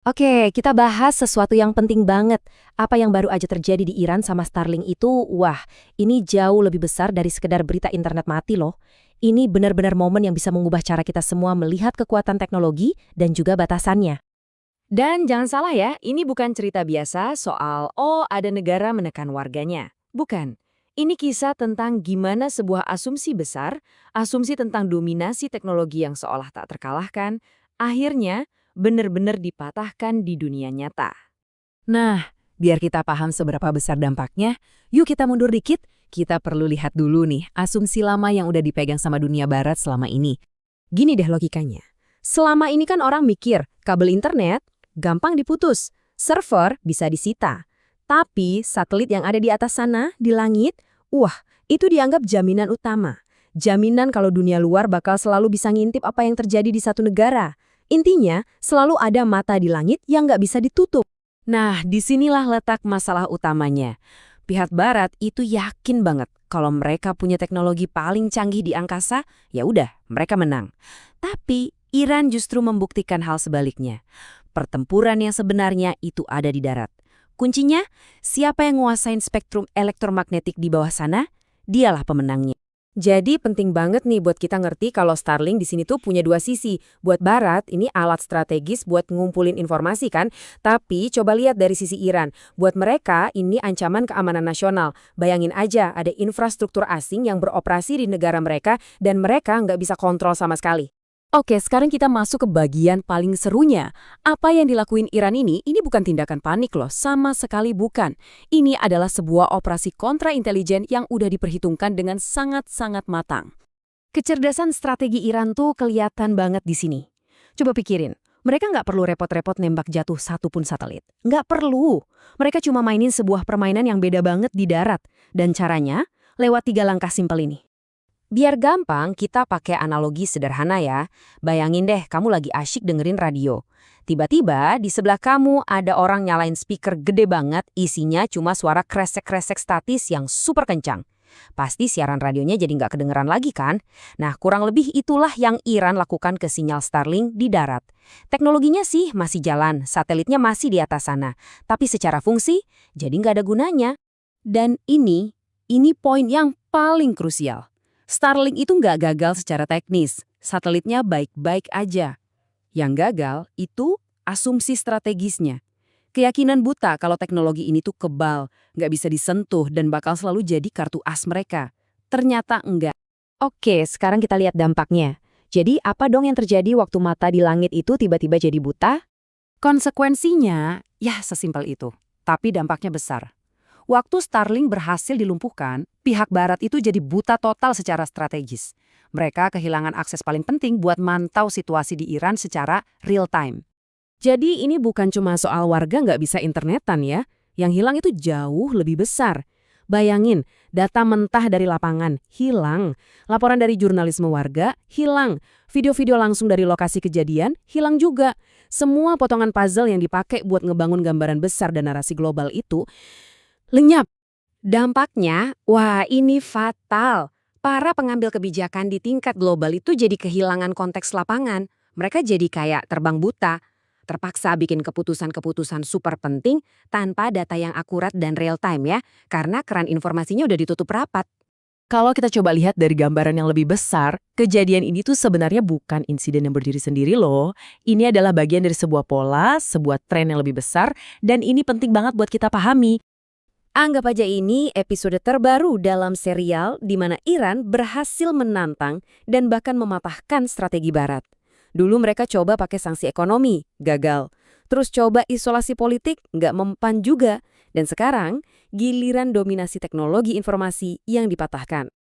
Oke, kita bahas sesuatu yang penting banget. Apa yang baru aja terjadi di Iran sama Starlink itu, wah, ini jauh lebih besar dari sekedar berita internet mati loh. Ini benar-benar momen yang bisa mengubah cara kita semua melihat kekuatan teknologi dan juga batasannya. Dan jangan salah ya, ini bukan cerita biasa soal, oh ada negara menekan warganya. Bukan. Ini kisah tentang gimana sebuah asumsi besar, asumsi tentang dominasi teknologi yang seolah tak terkalahkan, akhirnya benar-benar dipatahkan di dunia nyata. Nah, biar kita paham seberapa besar dampaknya, yuk kita mundur dikit. Kita perlu lihat dulu nih, asumsi lama yang udah dipegang sama dunia barat selama ini. Gini deh logikanya. Selama ini kan orang mikir, kabel internet gampang diputus, server bisa disita. Tapi satelit yang ada di atas sana, di langit, wah, itu dianggap jaminan utama. Jaminan kalau dunia luar bakal selalu bisa ngintip apa yang terjadi di satu negara. Intinya, selalu ada mata di langit yang nggak bisa ditutup. Nah, disinilah letak masalah utamanya. Pihak barat itu yakin banget kalau mereka punya teknologi paling canggih di angkasa, ya udah, mereka menang. Tapi Iran justru membuktikan hal sebaliknya. Pertempuran yang sebenarnya itu ada di darat. Kuncinya, siapa yang nguasain spektrum elektromagnetik di bawah sana, dialah pemenangnya. Jadi penting banget nih buat kita ngerti kalau Starlink di sini tuh punya dua sisi. Buat Barat, ini alat strategis buat ngumpulin informasi kan. Tapi coba lihat dari sisi Iran. Buat mereka, ini ancaman keamanan nasional. Bayangin aja ada infrastruktur asing yang beroperasi di negara mereka dan mereka nggak bisa kontrol sama sekali. Oke, sekarang kita masuk ke bagian paling serunya. Apa yang dilakuin Iran ini bukan tindakan panik loh, sama sekali bukan. Ini adalah sebuah operasi kontra-intelijen yang udah diperhitungkan dengan sangat-sangat matang. Kecerdasan strategi Iran tuh kelihatan banget di sini. Coba pikirin, mereka nggak perlu repot-repot nembak jatuh satu pun satelit. Nggak perlu. Mereka cuma mainin sebuah permainan yang beda banget di darat. Dan caranya, lewat 3 langkah simpel ini. Biar gampang, kita pakai analogi sederhana ya. Bayangin deh, kamu lagi asyik dengerin radio. Tiba-tiba di sebelah kamu ada orang nyalain speaker gede banget, isinya cuma suara kresek-kresek statis yang super kencang. Pasti siaran radionya jadi nggak kedengeran lagi kan? Nah, kurang lebih itulah yang Iran lakukan ke sinyal Starlink di darat. Teknologinya sih masih jalan, satelitnya masih di atas sana. Tapi secara fungsi, jadi nggak ada gunanya. Dan ini poin yang paling krusial. Starlink itu nggak gagal secara teknis, satelitnya baik-baik aja. Yang gagal itu asumsi strategisnya. Keyakinan buta kalau teknologi ini tuh kebal, nggak bisa disentuh dan bakal selalu jadi kartu as mereka. Ternyata enggak. Oke, sekarang kita lihat dampaknya. Jadi apa dong yang terjadi waktu mata di langit itu tiba-tiba jadi buta? Konsekuensinya, ya sesimpel itu. Tapi dampaknya besar. Waktu Starlink berhasil dilumpuhkan, pihak barat itu jadi buta total secara strategis. Mereka kehilangan akses paling penting buat mantau situasi di Iran secara real time. Jadi ini bukan cuma soal warga nggak bisa internetan ya. Yang hilang itu jauh lebih besar. Bayangin, data mentah dari lapangan hilang. Laporan dari jurnalisme warga hilang. Video-video langsung dari lokasi kejadian hilang juga. Semua potongan puzzle yang dipakai buat ngebangun gambaran besar dan narasi global itu lenyap. Dampaknya, wah ini fatal. Para pengambil kebijakan di tingkat global itu jadi kehilangan konteks lapangan. Mereka jadi kayak terbang buta. Terpaksa bikin keputusan-keputusan super penting tanpa data yang akurat dan real time ya. Karena keran informasinya udah ditutup rapat. Kalau kita coba lihat dari gambaran yang lebih besar, kejadian ini tuh sebenarnya bukan insiden yang berdiri sendiri loh. Ini adalah bagian dari sebuah pola, sebuah tren yang lebih besar, dan ini penting banget buat kita pahami. Anggap aja ini episode terbaru dalam serial di mana Iran berhasil menantang dan bahkan mematahkan strategi Barat. Dulu mereka coba pakai sanksi ekonomi, gagal. Terus coba isolasi politik, nggak mempan juga. Dan sekarang, giliran dominasi teknologi informasi yang dipatahkan.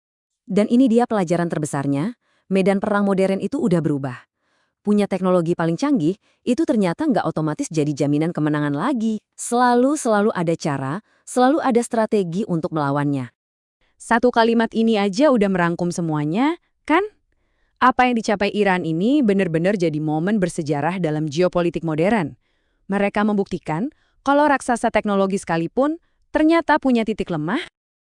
Dan ini dia pelajaran terbesarnya, medan perang modern itu udah berubah. Punya teknologi paling canggih, itu ternyata nggak otomatis jadi jaminan kemenangan lagi. Selalu ada cara, selalu ada strategi untuk melawannya. Satu kalimat ini aja udah merangkum semuanya, kan? Apa yang dicapai Iran ini benar-benar jadi momen bersejarah dalam geopolitik modern. Mereka membuktikan kalau raksasa teknologi sekalipun ternyata punya titik lemah.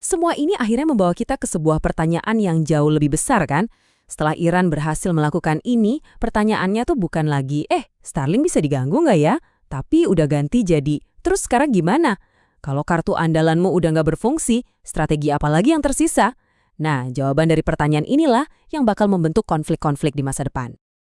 Semua ini akhirnya membawa kita ke sebuah pertanyaan yang jauh lebih besar kan? Setelah Iran berhasil melakukan ini, pertanyaannya tuh bukan lagi, Starlink bisa diganggu nggak ya? Tapi udah ganti jadi, terus sekarang gimana? Kalau kartu andalanmu udah nggak berfungsi, strategi apa lagi yang tersisa? Nah, jawaban dari pertanyaan inilah yang bakal membentuk konflik-konflik di masa depan.